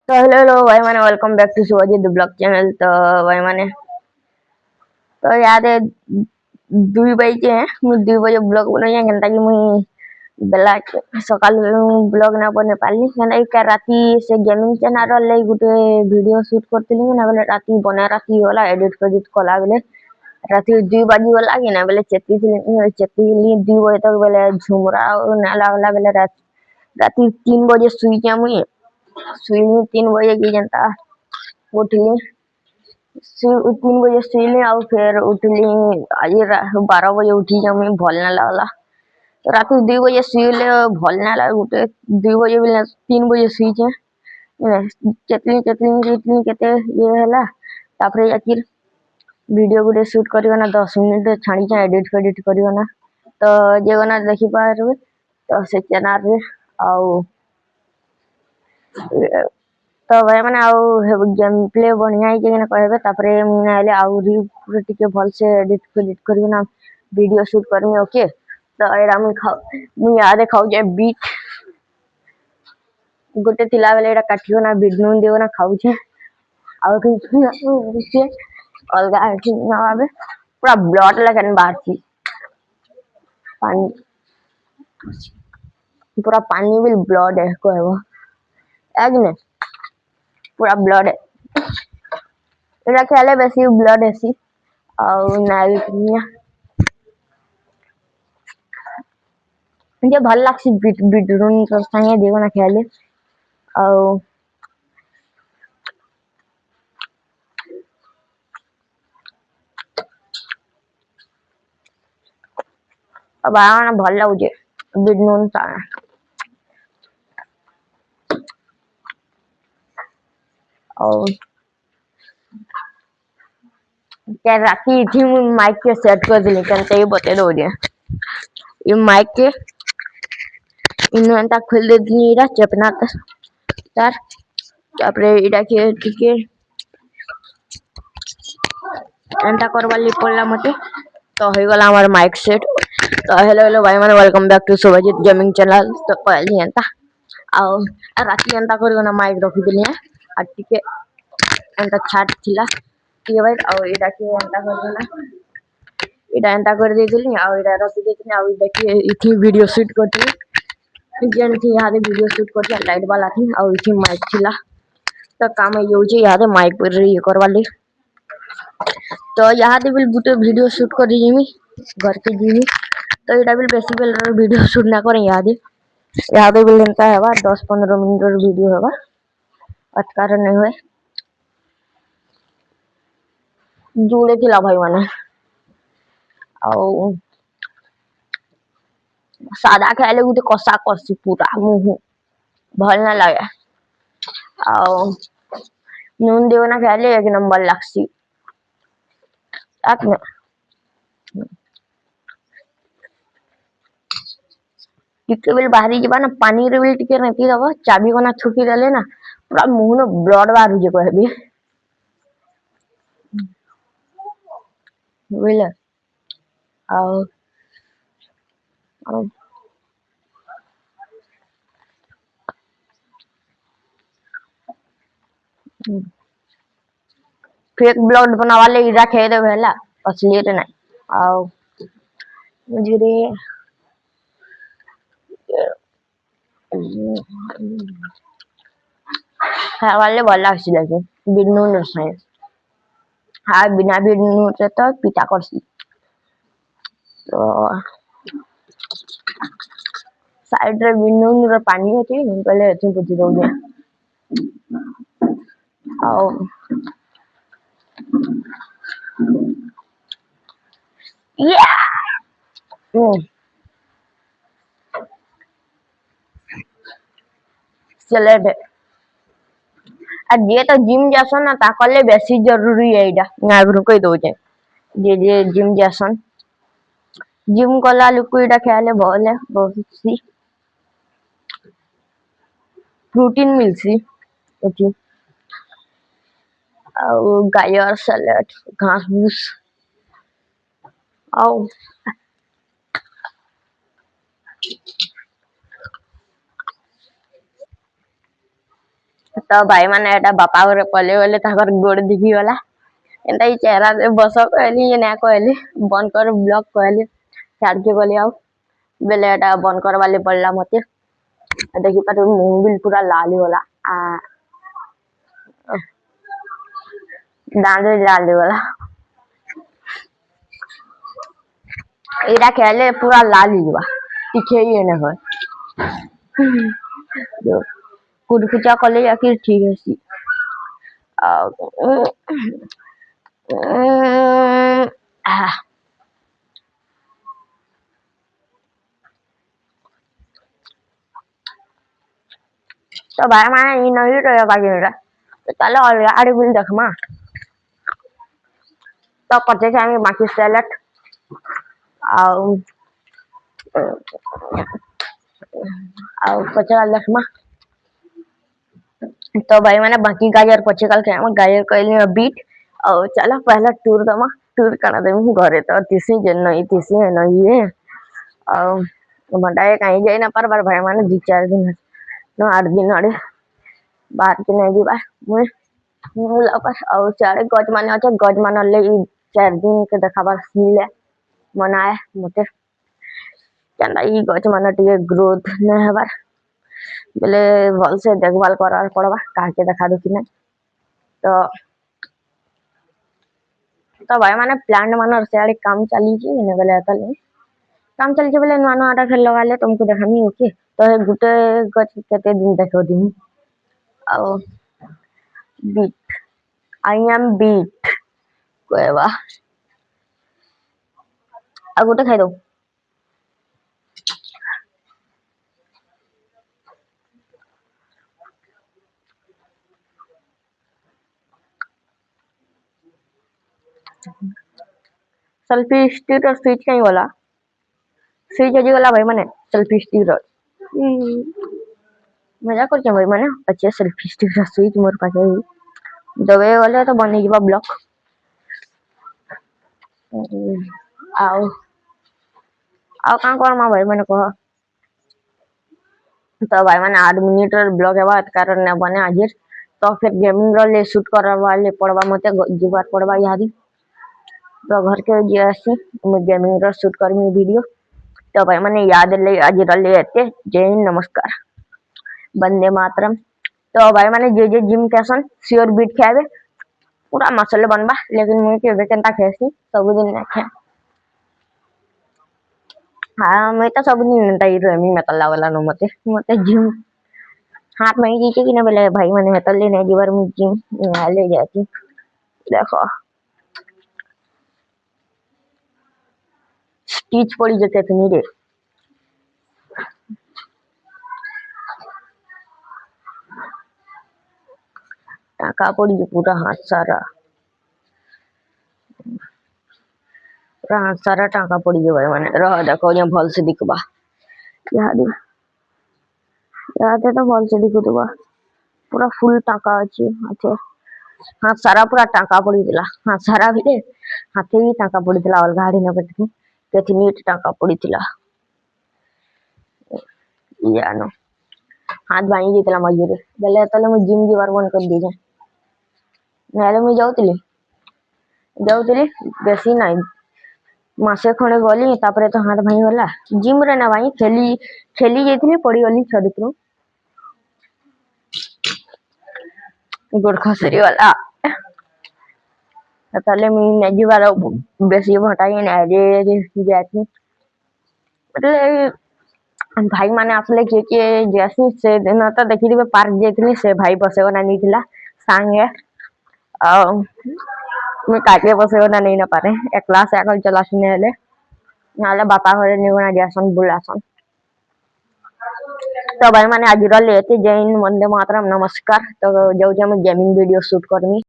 तो hello hello भाई मैंने welcome back to Shivaji the blog channel. तो भाई मैंने तो याद है 2 बजे हैं मुझे 2 बजे ब्लॉग बनाई केनता कि मुझे बेला सकाल ब्लॉग ना बने पाली केना का राती से गेमिंग चैनल रे गुटे वीडियो शूट करथिली ना बेले राती बना राती होला एडिट कला बेले राती 2 बजे वाला कि ना बेले चेती 2 बजे तक बेले झुमरा ना लागला बेले राती 3 बजे सुई के मुई सुई 3 बजे की जनता उठली 3 बजे सोइली ଆଉ फिर उठली आज 12 बजे उठी जमी भल ना लगला रात 2 बजे सोइले भल ना लगे गुटे 2 बजे भी 3 बजे सोइचे चेतली चेतली चेतली केते ये हैला तापरे याकिर वीडियो गुटे शूट करियो ना 10 मिनिट छाड़ी छा एडिट करियो ना तो जे गना देखि पारबे तो से चैनल रे आउ तो भाई मैंने गेम प्ले बढ़िया है कि कहबे तापरे मुने आले आउरी पूरा टिके भल से एडिट करियो ना वीडियो शूट करमी ओके तो एरा मु याद खाऊ जे बीट गोटे थिला बेले एटा काटियो ना बिडनु देओ ना खाऊ छे आउ कि अलगा कि ना आबे पूरा ब्लड लगन बाहर छी पानी पूरा पानी भी ब्लड है कहबो एग ने पूरा ब्लड है एरा खेले बेसी ब्लड है सी और नाइट मुझे भल लागसी बिडरून तो संगे देखो ना खेले और अब आना भल लाଗୁଛି बिडरून सा और क्या राती थी माइक के सेट कर दिले करते ही बते दो जे ये माइक के इनता खोल दे दिरा चपना तार तापरे इडा के टिके एंटा करवाली पड़ला मते तो हो गला हमार माइक सेट तो हेलो हेलो भाई माने welcome back to Subhajit gaming channel तो कहली एंता आ राती एंता करियो ना माइक रखी दिले आ टिके एंता छाट थिला ये भाई और इडा के एंता करियो ना इडा एंता कर देथिली आ इडा रखी देथिली आ देखिए इथि वीडियो शूट करथिली जेन थी याद वीडियो शूट करथिला लाइट वाला थी और इथि माइक थिला तो काम है यूज याद माइक पर ये करवाली तो यहाँ भी गुटे वीडियो शूट कर जिमी घर के जिमी तो इटा भी बेसी बेल वीडियो शूट ना करें यहाँ भी लेनता है 10-15 मिनट वीडियो है अटकार नहीं हुए जुड़े थिला भाई माने और सादा खाइले गुटे कसा कसी पूरा मुंह भल ना लगे और नून देवना खाइले 1 नंबर लागसी आत्म टिके बेल बाहरी जीवा ना पानी रे बेल टिके नहीं दबो चाबी कोना छुटी रहले ना पूरा मुंह न ब्लड बाहर जे कहबी बुझले और फेक ब्लड बनावाले इरा खे दे भेला असली रे नहीं और मुझे रे हाँ वाले वाला अच्छी लगे बिन्नू नरसाई हाँ बिना बिन्नू से तो पिता करसी तो साइड रे बिन्नू रे पानी होती पहले अच्छे बुझी दोगे और ये चले दे जे तो जिम जासन ना ताकले बेसी जरूरी है इडा नागरू कई दोजे जे जिम जासन जिम कला लुकु इडा ख्याले भले बहुत सी प्रोटीन मिलसी एथि और गाजर सैलेड घास फूस और तो भाई मैंने एटा बापा घरे पले गले ताकर गोड़ दिखी गला एंता ही चेहरा से बस कहली ये ना कहली बंद कर ब्लॉक कहली छाड़ के गली आउ बेले एटा बंद कर वाले पड़ला मते देखि पर मुंह भी पूरा लाल होला आ दांत भी लाल होला एटा कहले पूरा लाल ही बा दिखे ही ना हो जो कुछ कले या कि ठीक है सी तो भाई मैंने ये नहीं रहा बाकी मेरा तो चलो और आड़े बिल देखमा तो करते जाएंगे बाकी सैलेड और पचका देखमा तो भाई मैंने बाकी गाजर पचकल के गाजर कहली बीट और चला पहला टूर दमा टूर करा दे घरे तो तीसी जन नहीं तीसी है नहीं है और मंडाए कहीं जाए ना पर भाई मैंने 2-4 दिन न 8 दिन अड़े बाहर के नहीं जी मुझे और चारे गज मान अच्छे गज मान ले 4 दिन के देखा बार मिले मनाए मते चंदा ई गज मान टे ग्रोथ न हेबार बेले भल से देखभाल करार पड़वा काके देखा दो कि नहीं तो तो भाई माने प्लांट मानर से आड़े काम चली छी ने बेले तले काम चली बेले नुआ नुआ आटा खेल लगा ले तुमको देखामी ओके तो गुटे गज केते दिन देखो दिन और बीट आई एम बीट कोएवा आ गुटे खाई दो सेल्फी स्टिक और स्विच कहीं वाला स्विच अजी वाला भाई माने सेल्फी स्टिक मजा कर भाई माने अच्छे सेल्फी स्टिक और स्विच मोर पास है दबे वाले तो बनी जीवा ब्लॉक आओ आओ कहां कर मा भाई माने कह तो भाई माने 8 मिनट ब्लॉग है बात कारण ने बने आज तो फिर गेमिंग ले शूट करवा वाले पड़वा मते जीवार पड़वा यादी तो घर के जैसी मैं गेमिंग शूट करमी वीडियो तो भाई मैंने याद ले आज ले आते जय हिंद नमस्कार वंदे मातरम तो भाई मैंने जे जिम कैसन श्योर बीट खावे पूरा मसल बनबा लेकिन मुझे के केनता खेसी सब दिन ना खे हाँ मैं तो सब दिन ताई रेमी में तल्ला वाला नो मते मते जिम हाथ में ही कि ना बोले भाई मैंने तल्ले ने जीवर में जिम ले जाती देखो स्टिच पड़ी जते नहीं रे टाका पड़ी पूरा हाथ सारा टाका पड़ी भाई मैंने रह देखो यहाँ भल से दिखबा याद तो भल से दिखुवा पूरा फुल टाका अच्छे हाथे हाथ सारा पूरा टाका पड़ी दिला हाथ सारा भी रे हाथे ही टाका पड़ी दिला और गाड़ी न बैठी केथि नीट टाका पड़ी दिला यानो हाथ भाई जीतला मजूरी बेले तले मैं जिम जीवार बंद कर दी जाए नहले मैं जाऊतली बेसी नाई मासे खणे गली तापरे तो हाथ भाई गला जिम रे ना भाई खेली खेली जेतली पड़ी गली छड़करो गोड़ खसरी वाला तले मैं नेजी वाला बेसी भटाई ने रे जाती मतलब भाई माने आसले के जैसी से न तो देखि दिबे पार्क जेतनी से भाई बसे बना नहीं थिला सांगे मैं काटे बसे बना नहीं ना पारे एक क्लास एकल चला सुने हेले नाले बापा घरे निगुना जासन बुलासन तो भाई माने आज लेते जय हिंद वंदे मातरम नमस्कार तो जाऊ मैं गेमिंग वीडियो शूट करनी